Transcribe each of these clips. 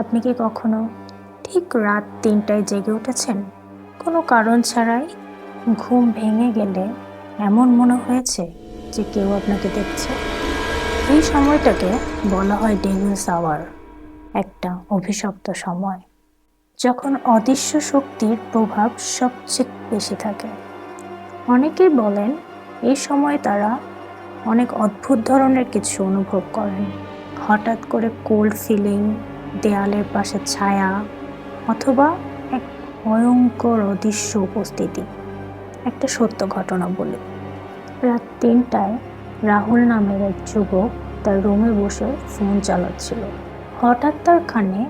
আপনি কি কখনো ঠিক রাত ৩টায় জেগে উঠেছেন? কোনো কারণ ছাড়াই? ঘুম ভেঙে গেলে এমন মনে হয়েছে যে কেউ আপনাকে দেখছে? এই সময়টাকে বলা হয় ডেভিলস আওয়ার, একটা অভিশপ্ত সময়, যখন অদৃশ্য শক্তির প্রভাব সবচেয়ে বেশি থাকে। অনেকেই বলেন এই সময় তারা অনেক অদ্ভুত ধরনের কিছু অনুভব করেন। হঠাৎ করে কোল্ড ফিলিং, দেয়ালের পাশে ছায়া, অথবা এক ভয়ঙ্কর অদৃশ্য উপস্থিতি। একটা সত্য ঘটনা বলি। রাত ৩টায় রাহুল নামের এক যুবক তার রুমে বসে ফোন চালাচ্ছিল। হঠাৎ তার কানে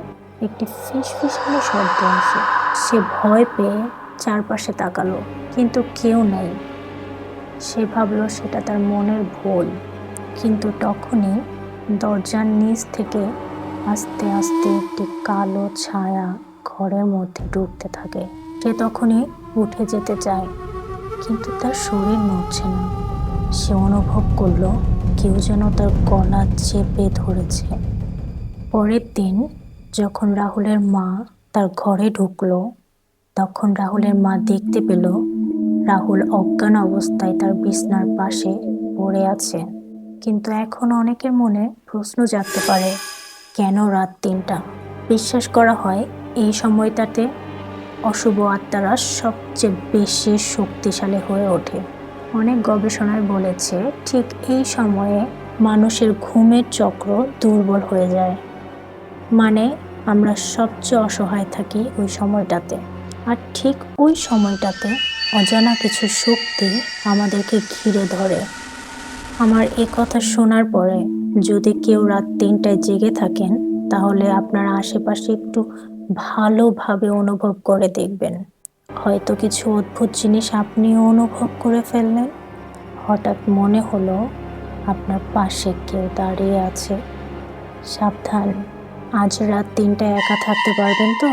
একটি ফিসফিসানি শব্দ আসে। সে ভয় পেয়ে চারপাশে তাকালো, কিন্তু কেউ নেই। সে ভাবলো সেটা তার মনের ভুল, কিন্তু তখনই দরজার নিচ থেকে আস্তে আস্তে একটি কালো ছায়া ঘরের মধ্যে ঢুকতে থাকে। সে তখনই উঠে যেতে চায়, কিন্তু তার শরীর নড়ছে না। সে অনুভব করলো কেউ যেন তার গলা চেপে ধরেছে। পরের দিন যখন রাহুলের মা তার ঘরে ঢুকলো, তখন রাহুলের মা দেখতে পেল রাহুল অজ্ঞান অবস্থায় তার বিছানার পাশে পড়ে আছে। কিন্তু এখন অনেকের মনে প্রশ্ন জাগতে পারে, কেন রাত ৩টা? বিশ্বাস করা হয় এই সময়টাতে অশুভ আত্মারা সবচেয়ে বেশি শক্তিশালী হয়ে ওঠে। অনেক গবেষণায় বলেছে ঠিক এই সময়ে মানুষের ঘুমের চক্র দুর্বল হয়ে যায়। মানে আমরা সবচেয়ে অসহায় থাকি ওই সময়টাতে। আর ঠিক ওই সময়টাতে অজানা কিছু শক্তি আমাদেরকে ঘিরে ধরে। আমার এ কথা শোনার পরে যদি কেউ রাত ৩টায় জেগে থাকেন, তাহলে আপনার আশেপাশে একটু ভালোভাবে অনুভব করে দেখবেন। হয়তো কিছু অদ্ভুত জিনিস আপনিও অনুভব করে ফেললেন। হঠাৎ মনে হলো আপনার পাশে কেউ দাঁড়িয়ে আছে। সাবধান, আজ রাত ৩টায় একা থাকতে পারবেন তো?